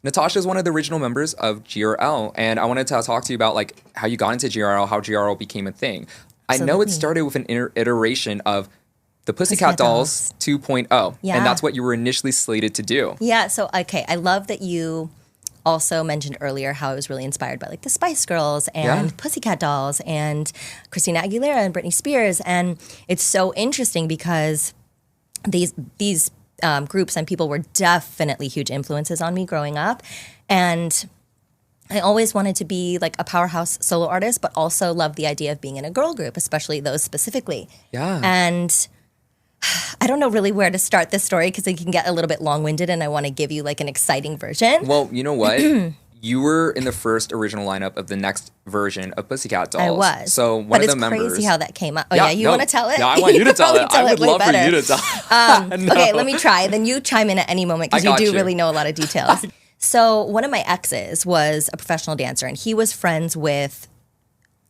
Natasha is one of the original members of GRL, and I wanted to talk to you about like how you got into GRL, how GRL became a thing. Absolutely. I know it started with an iteration of the Pussycat Dolls 2.0, Yeah. and that's what you were initially slated to do. Yeah, so, okay, I love that you also mentioned earlier how I was really inspired by, like, the Spice Girls and Pussycat Dolls and Christina Aguilera and Britney Spears, and it's so interesting because these groups and people were definitely huge influences on me growing up, and I always wanted to be like a powerhouse solo artist, but also loved the idea of being in a girl group, especially those specifically. Yeah. And I don't know really where to start this story because it can get a little bit long-winded and I want to give you like an exciting version. Well, you know what? You were in the first original lineup of the next version of Pussycat Dolls. I was. So one of the members. But it's crazy how that came up. Oh yeah, you want to tell it? Yeah, I want you to tell it. I would love better. for you to tell it. Okay, let me try. Then you chime in at any moment because you do really know a lot of details. So one of my exes was a professional dancer and he was friends with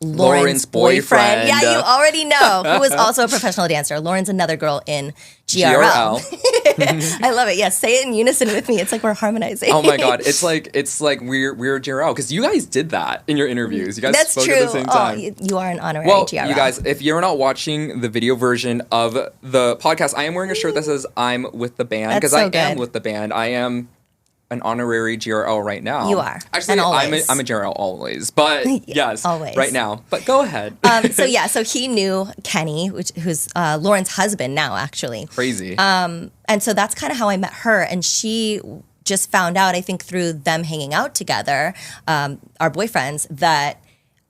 Lauren's boyfriend. Yeah, you already know. Who was also a professional dancer. Lauren's another girl in GRL. I love it. Yes, say it in unison with me. It's like we're harmonizing. Oh my god, it's like we're GRL because you guys did that in your interviews. You guys spoke at the same time. You are an honorary GRL. You guys, if you're not watching the video version of the podcast, I am wearing a shirt that says "I'm with the band" because I am with the band. I am an honourary GRL right now. You are. Actually, I'm a GRL always, but yes, always. Right now. But go ahead. So he knew Kenny, who's Lauren's husband now, actually. Crazy. And so that's kind of how I met her, and she just found out, I think, through them hanging out together, our boyfriends, that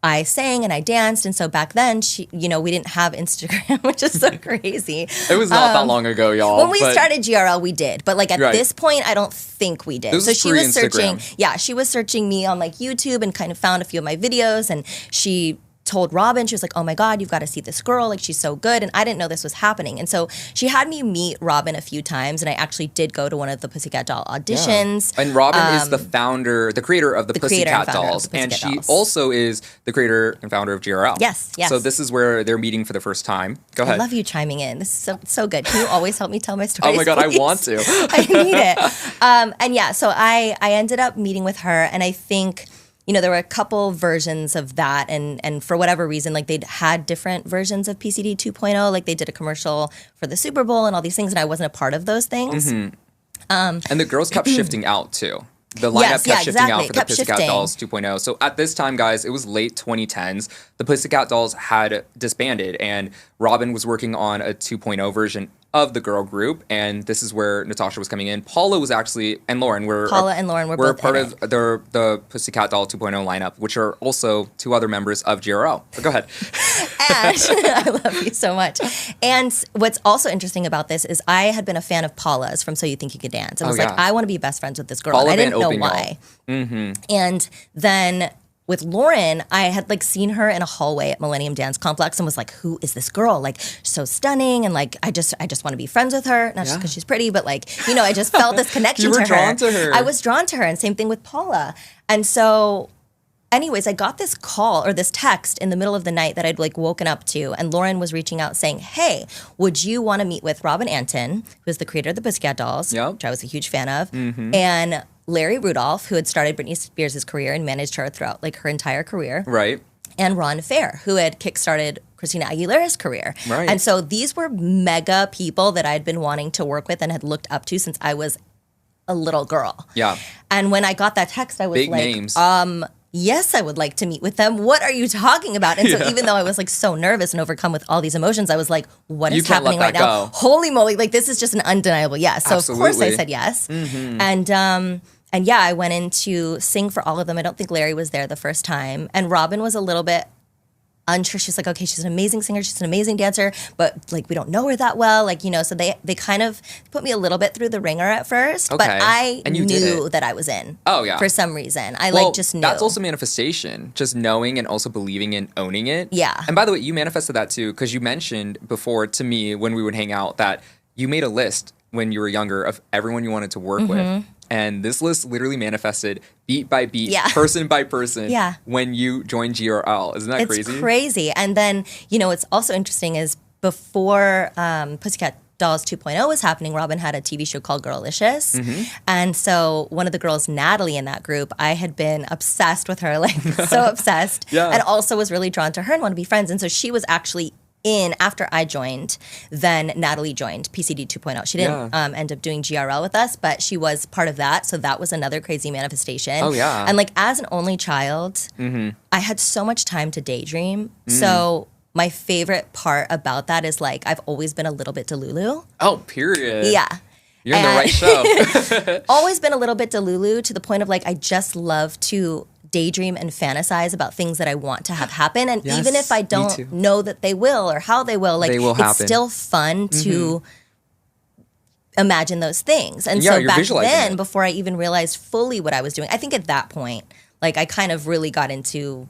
I sang and I danced, and so back then, we didn't have Instagram, which is so crazy. It was not that long ago, y'all. When we started GRL, we did, but like at this point, I don't think we did. So she was searching. Yeah, she was searching me on like YouTube and kind of found a few of my videos, and she told Robin, she was like, oh my God, you've got to see this girl. Like, she's so good. And I didn't know this was happening. And so she had me meet Robin a few times. And I actually did go to one of the Pussycat Doll auditions. Yeah. And Robin is the creator of the Pussycat Dolls. And she also is the creator and founder of GRL. Yes. So this is where they're meeting for the first time. Go ahead. I love you chiming in. This is so good. Can you always help me tell my stories? Oh my God, please? I want to. I need it. And yeah, so I ended up meeting with her. And I think, there were a couple versions of that, and for whatever reason, like they'd had different versions of PCD 2.0, like they did a commercial for the Super Bowl and all these things, and I wasn't a part of those things. Mm-hmm. And the girls kept shifting out too. The lineup kept shifting out for the Pussycat Dolls 2.0. So at this time, guys, it was late 2010s. The Pussycat Dolls had disbanded, and Robin was working on a 2.0 version of the girl group, and this is where Natasha was coming in. Paula was actually, and Lauren were both part of the Pussycat Doll 2.0 lineup, which are also two other members of GRL. But go ahead. And I love you so much. And what's also interesting about this is I had been a fan of Paula's from So You Think You Could Dance. I was like, I want to be best friends with this girl. Paula and I didn't know Van why. Mm-hmm. And then with Lauren, I had like seen her in a hallway at Millennium Dance Complex and was like, who is this girl? Like, so stunning. And like, I just want to be friends with her. Not just because she's pretty, but like, I just felt this connection you were to drawn to her. I was drawn to her. And same thing with Paula. And so anyways, I got this call or this text in the middle of the night that I'd like woken up to. And Lauren was reaching out saying, hey, would you want to meet with Robin Antin, who's the creator of the Pussycat Dolls, which I was a huge fan of, and Larry Rudolph, who had started Britney Spears' career and managed her throughout like her entire career. Right. And Ron Fair, who had kickstarted Christina Aguilera's career. Right. And so these were mega people that I'd been wanting to work with and had looked up to since I was a little girl. Yeah. And when I got that text, I was big like, names. Yes, I would like to meet with them. What are you talking about? And so even though I was like so nervous and overcome with all these emotions, I was like, what is happening right now? Holy moly, like this is just an undeniable yes. So Absolutely. Of course I said yes. And yeah, I went in to sing for all of them. I don't think Larry was there the first time. And Robin was a little bit unsure. She's like, okay, she's an amazing singer. She's an amazing dancer, but like, we don't know her that well. Like, so they kind of put me a little bit through the ringer at first, but I knew that I was in. Oh yeah. For some reason. I just knew. That's also manifestation, just knowing and also believing and owning it. Yeah. And by the way, you manifested that too, because you mentioned before to me when we would hang out that you made a list when you were younger of everyone you wanted to work with. And this list literally manifested beat by beat, person by person when you joined GRL. Isn't that crazy? It's crazy. And then, what's also interesting is before Pussycat Dolls 2.0 was happening, Robin had a TV show called Girlicious. And so one of the girls, Natalie, in that group, I had been obsessed with her, like so obsessed. And also was really drawn to her and wanted to be friends. And so she was actually in after I joined. Then Natalie joined PCD 2.0. She didn't end up doing GRL with us, but she was part of that. So that was another crazy manifestation. Oh, yeah. And like as an only child, I had so much time to daydream. So my favorite part about that is like I've always been a little bit Delulu. Oh, period. Yeah. You're in the right show. Always been a little bit Delulu to the point of like I just love to daydream and fantasize about things that I want to have happen. And even if I don't know that they will or how they will, like it's still fun to imagine those things. And so back then, before I even realized fully what I was doing, I think at that point, like I kind of really got into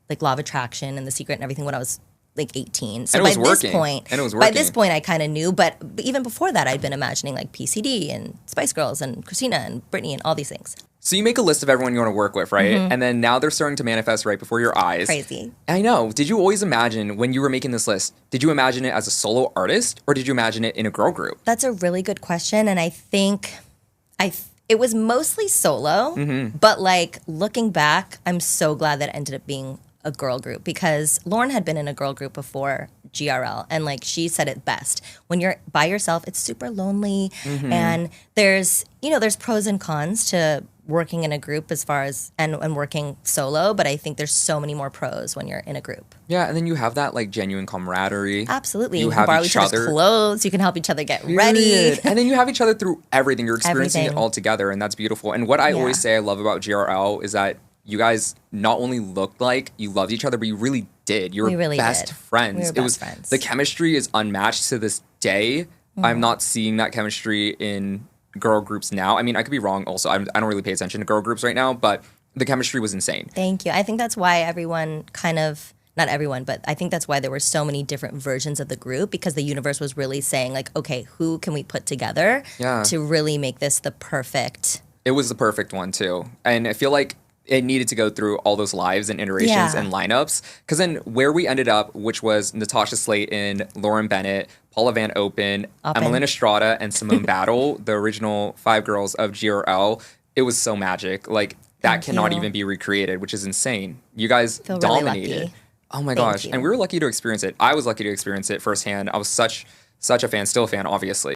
like law of attraction and The Secret and everything when I was like 18. So by this point, I kind of knew, but even before that, I'd been imagining like PCD and Spice Girls and Christina and Britney and all these things. So you make a list of everyone you want to work with, right? And then now they're starting to manifest right before your eyes. Crazy. I know. Did you always imagine when you were making this list, did you imagine it as a solo artist or did you imagine it in a girl group? That's a really good question. And I think it was mostly solo, but like looking back, I'm so glad that it ended up being a girl group because Lauren had been in a girl group before GRL and like she said it best. When you're by yourself, it's super lonely and there's pros and cons to working in a group as far as and working solo, but I think there's so many more pros when you're in a group. Yeah, and then you have that like genuine camaraderie. Absolutely. You can borrow each other's clothes, you can help each other get ready. And then you have each other through everything. You're experiencing it all together and that's beautiful. And what I always say I love about GRL is that you guys not only looked like you loved each other, but you really did. You were really best friends. We were best friends. The chemistry is unmatched to this day. I'm not seeing that chemistry in girl groups now. I mean, I could be wrong also. I don't really pay attention to girl groups right now, but the chemistry was insane. Thank you. I think that's why everyone kind of, not everyone, but I think that's why there were so many different versions of the group because the universe was really saying like, okay, who can we put together to really make this the perfect. It was the perfect one too. And I feel like it needed to go through all those lives and iterations and lineups. Because then where we ended up, which was Natasha Slayton, Lauren Bennett, Paula Van Open, Emelina Estrada, and Simone Battle, the original 5 girls of GRL, it was so magic. Like, that cannot even be recreated, which is insane. You guys dominated. Really oh my gosh. And we were lucky to experience it. I was lucky to experience it firsthand. I was such a fan, still a fan, obviously.